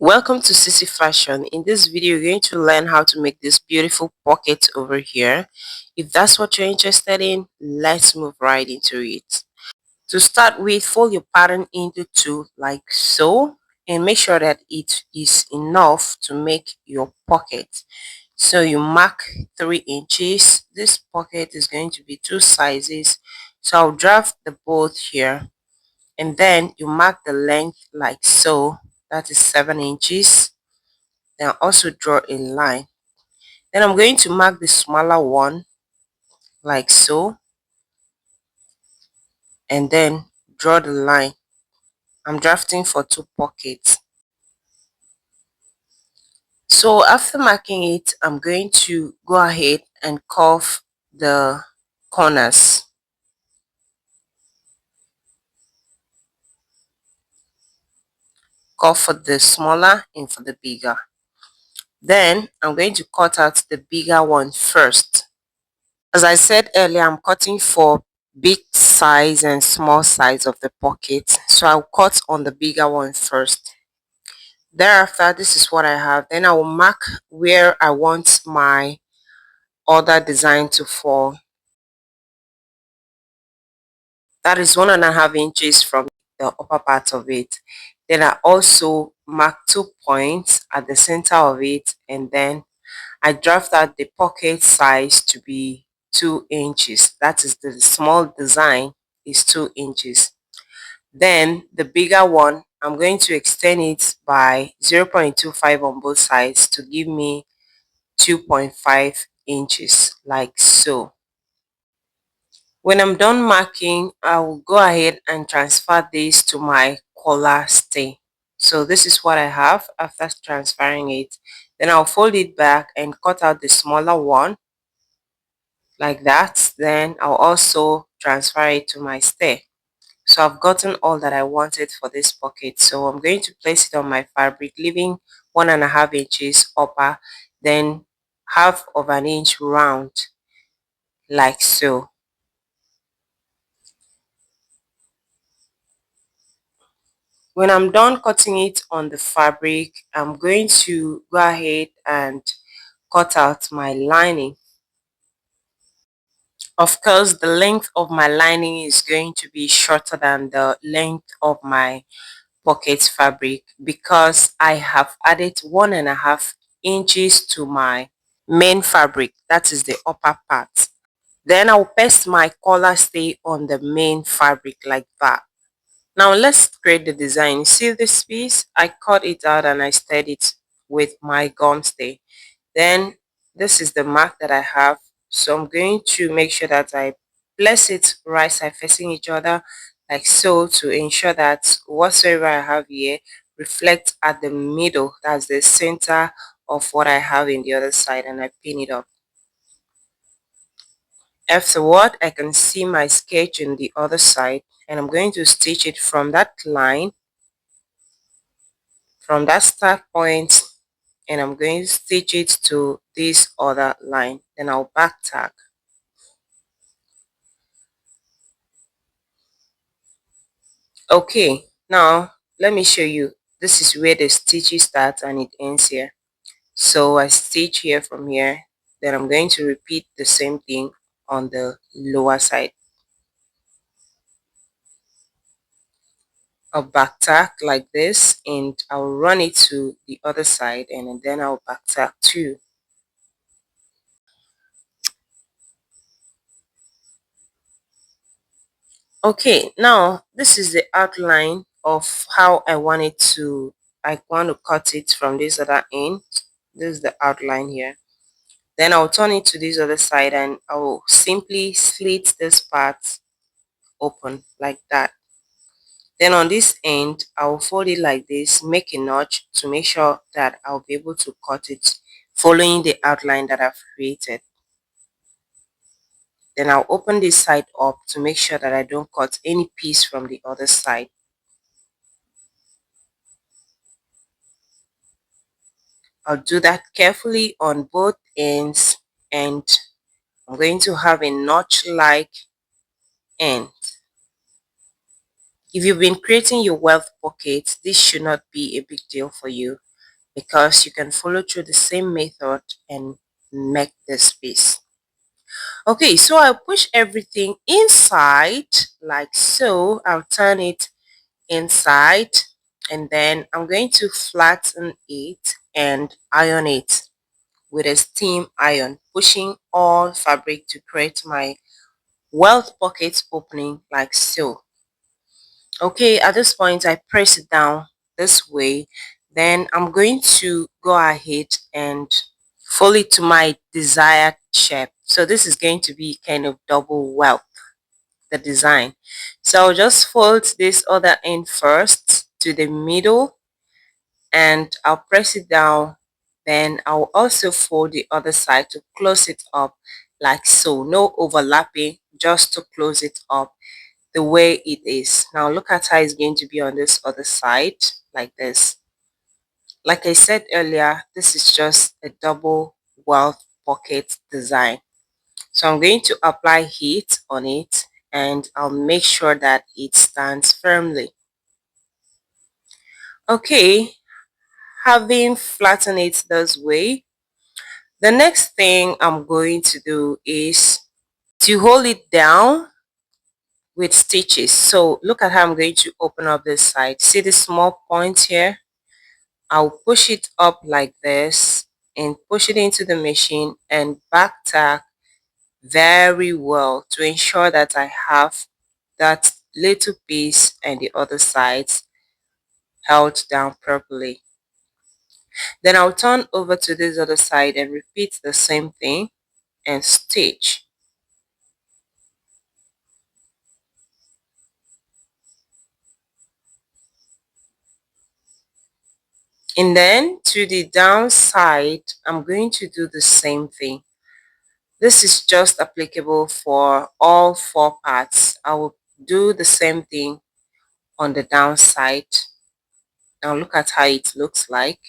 Welcome to Sissy Fashion. In this video, you're going to learn how to make this beautiful pocket over here. If that's what you're interested in, let's move right into it. To start with, fold your pattern into two like so and make sure that it is enough to make your pocket. So you mark 3 inches. This pocket is going to be two sizes. So I'll draft the both here and then you mark the length like so. That is 7 inches. Then also draw a line. Then I'm going to mark the smaller one like so and then draw the line. I'm drafting for 2 pockets. So after marking it, I'm going to go ahead and curve the corners. Curve for the smaller and for the bigger. Then I'm going to cut out the bigger one first. As I said earlier, I'm cutting for big size and small size of the pocket. So I'll cut on the bigger one first. Thereafter, this is what I have. Then I will mark where I want my other design to fall. That is 1.5 inches from the upper part of it. Then I also mark 2 points at the center of it, and then I draft out the pocket size to be 2 inches. That is the small design is 2 inches. Then the bigger one, I'm going to extend it by 0.25 on both sides to give me 2.5 inches like so. When I'm done marking, I will go ahead and transfer this to my collar stay. So this is what I have after transferring it. Then I'll fold it back and cut out the smaller one like that. Then I'll also transfer it to my stay. So I've gotten all that I wanted for this pocket. So I'm going to place it on my fabric, leaving 1.5 inches upper, then half of an inch round like so. When I'm done cutting it on the fabric, I'm going to go ahead and cut out my lining. Of course, the length of my lining is going to be shorter than the length of my pocket fabric because I have added 1.5 inches to my main fabric, that is the upper part. Then I'll paste my collar stay on the main fabric like that. Now let's create the design. See this piece? I cut it out and I stirred it with my gum stay. Then this is the mark that I have. So I'm going to make sure that I place it right side facing each other like so to ensure that whatsoever I have here reflects at the middle. That's the center of what I have in the other side, and I pin it up. Afterward, I can see my sketch in the other side and I'm going to stitch it from that line, from that start point, and I'm going to stitch it to this other line. Then I'll back tack. Okay, now let me show you. This is where the stitches start and it ends here. So I stitch here from here, then I'm going to repeat the same thing on the lower side. I'll back tack like this and I'll run it to the other side and then I'll back tack too. Okay, now this is the outline of how I want it to, I want to cut it from this other end. This is the outline here. Then I'll turn it to this other side and I'll simply slit this part open like that. Then on this end, I'll fold it like this, make a notch to make sure that I'll be able to cut it following the outline that I've created. Then I'll open this side up to make sure that I don't cut any piece from the other side. I'll do that carefully on both ends and I'm going to have a notch-like end. If you've been creating your wealth pockets, this should not be a big deal for you. because you can follow through the same method and make this piece. Okay, so I'll push everything inside like so. I'll turn it inside, and then I'm going to flatten it and iron it with a steam iron, pushing all fabric to create my welt pocket opening like so. Okay, at this point I press it down this way. Then I'm going to go ahead and fold it to my desired shape. So this is going to be kind of double welt, the design. So I'll just fold this other end first to the middle, and I'll press it down. Then I'll also fold the other side to close it up like so. No overlapping, just to close it up the way it is. Now look at how it's going to be on this other side like this. Like I said earlier, this is just a double welt pocket design. So I'm going to apply heat on it, and I'll make sure that it stands firmly. Okay, having flattened it this way, the next thing I'm going to do is to hold it down with stitches. So look at how I'm going to open up this side. See the small point here? I'll push it up like this and push it into the machine and back tack very well to ensure that I have that little piece and the other sides held down properly. Then I'll turn over to this other side and repeat the same thing and stitch. And then to the downside, I'm going to do the same thing. This is just applicable for all four parts. I will do the same thing on the downside. Now look at how it looks like.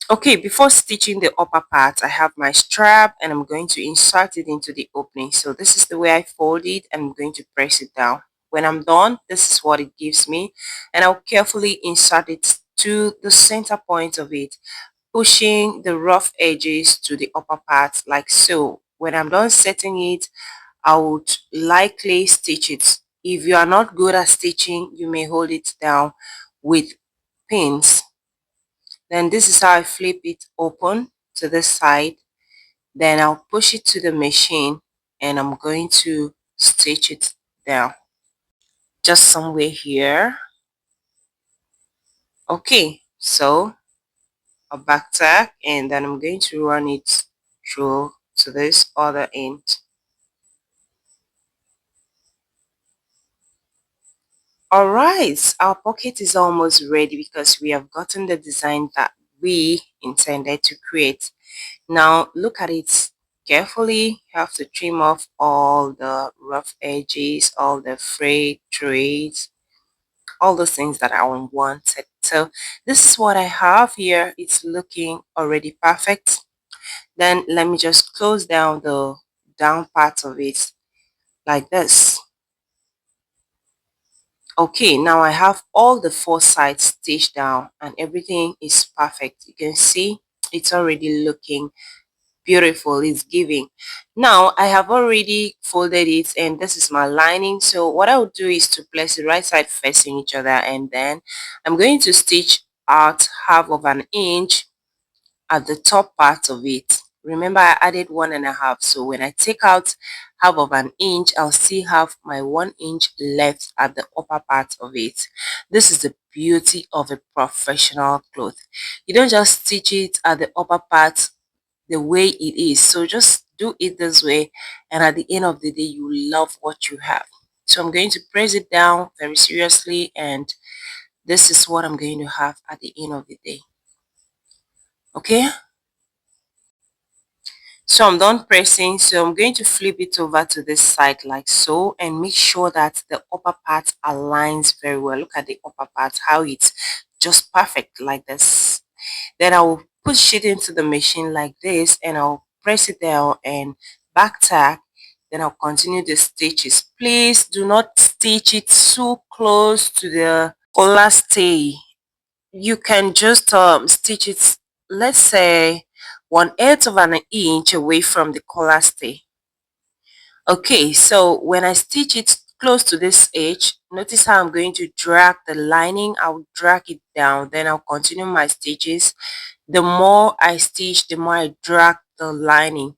Okay, before stitching the upper part, I have my strap and I'm going to insert it into the opening. So this is the way I fold it, and I'm going to press it down. When I'm done, this is what it gives me, and I'll carefully insert it to the center point of it, pushing the rough edges to the upper part like so. When I'm done setting it, I would likely stitch it. If you are not good at stitching, you may hold it down with pins. Then this is how I flip it open to this side. Then I'll push it to the machine and I'm going to stitch it down just somewhere here. Okay, so a back tack, and then I'm going to run it through to this other end. Alright, our pocket is almost ready because we have gotten the design that we intended to create. Now look at it carefully. You have to trim off all the rough edges, all the frayed threads, all those things that are unwanted. So this is what I have here. It's looking already perfect. Then let me just close down the down part of it like this. Okay, now I have all the four sides stitched down and everything is perfect. You can see it's already looking beautiful. It's giving. Now I have already folded it, and this is my lining. So what I would do is to place the right side facing each other, and then I'm going to stitch out half of an inch at the top part of it. Remember, I added 1.5, so when I take out half of an inch, I'll still have my 1 inch left at the upper part of it. This is the beauty of a professional cloth. You don't just stitch it at the upper part the way it is. So just do it this way, and at the end of the day you love what you have. So I'm going to press it down very seriously, and this is what I'm going to have at the end of the day. Okay, so I'm done pressing. So I'm going to flip it over to this side like so, and make sure that the upper part aligns very well. Look at the upper part, how it's just perfect like this. Then I will push it into the machine like this, and I'll press it down and back tack. Then I'll continue the stitches. Please do not stitch it so close to the collar stay. you can just stitch it, let's say 1/8 of an inch away from the collar stay. Okay, so when I stitch it close to this edge, notice how I'm going to drag the lining. I'll drag it down, then I'll continue my stitches. The more I stitch, the more I drag the lining.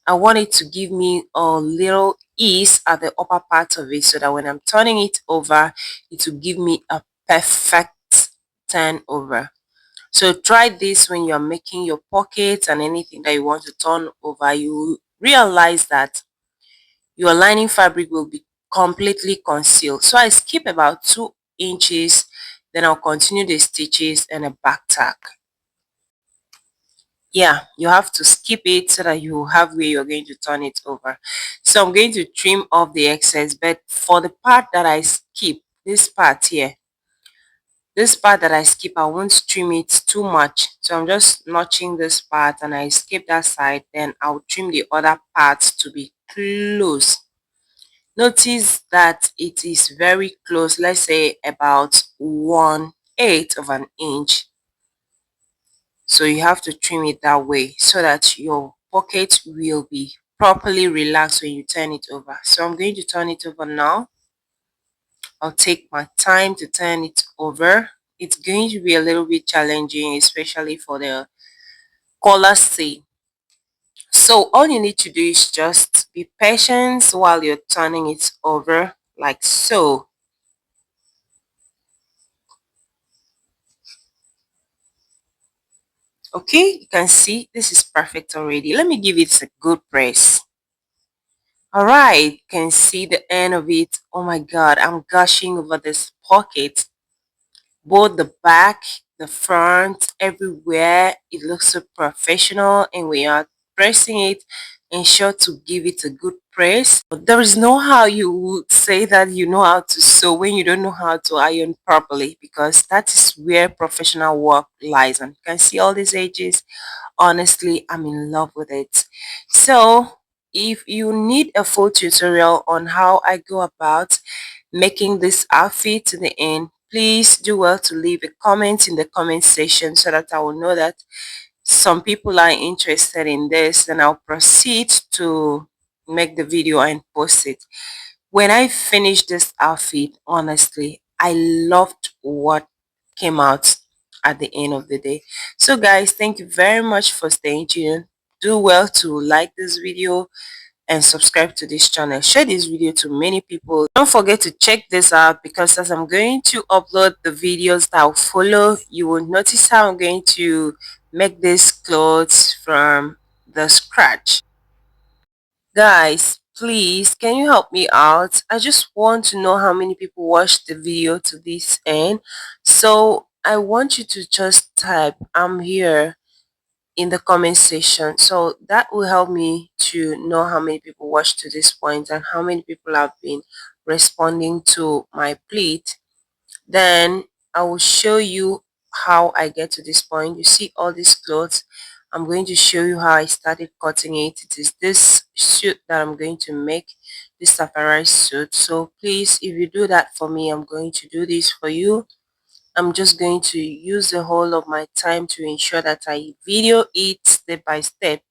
I want it to give me a little ease at the upper part of it, so that when I'm turning it over, it will give me a perfect turn over. So try this when you're making your pockets and anything that you want to turn over. You realize that your lining fabric will be completely concealed. So I skip about 2 inches, then I'll continue the stitches and a back tack. Yeah, you have to skip it so that you have where you're going to turn it over. So I'm going to trim off the excess, but for the part that I skip, this part here, this part that I skip, I won't trim it too much. So I'm just notching this part and I skip that side, then I'll trim the other parts to be close. Notice that it is very close, let's say about 1/8 of an inch. So you have to trim it that way so that your pocket will be properly relaxed when you turn it over. So I'm going to turn it over now. I'll take my time to turn it over. It's going to be a little bit challenging, especially for the collar C. So all you need to do is just be patient while you're turning it over, like so. Okay, you can see this is perfect already. Let me give it a good press. All right, you can see the end of it. Oh my god, I'm gushing over this pocket. Both the back, the front, everywhere. It looks so professional, and we are pressing it, ensure to give it a good press. There is no how you would say that you know how to sew when you don't know how to iron properly, because that is where professional work lies. And you can see all these edges. Honestly, I'm in love with it. So if you need a full tutorial on how I go about making this outfit to the end, please do well to leave a comment in the comment section so that I will know that some people are interested in this, and I'll proceed to make the video and post it. When I finished this outfit, honestly, I loved what came out at the end of the day. So guys, thank you very much for staying tuned. Do well to like this video and subscribe to this channel. Share this video to many people. Don't forget to check this out, because as I'm going to upload the videos that will follow, you will notice how I'm going to make these clothes from the scratch. Guys, please, can you help me out? I just want to know how many people watched the video to this end. So I want you to just type "I'm here" in the comment section. So that will help me to know how many people watched to this point and how many people have been responding to my plea. Then I will show you how I get to this point. You see all these clothes. I'm going to show you how I started cutting it. It is this suit that I'm going to make, this safari suit. So please, if you do that for me, I'm going to do this for you. I'm just going to use the whole of my time to ensure that I video it step by step.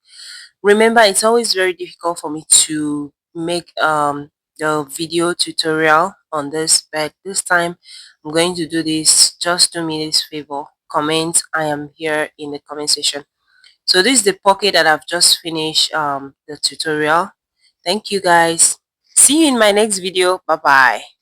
Remember, it's always very difficult for me to make the video tutorial on this, but this time I'm going to do this. Just do me this favor, comment "I am here" in the comment section. So this is the pocket that I've just finished the tutorial. Thank you guys. See you in my next video. Bye bye.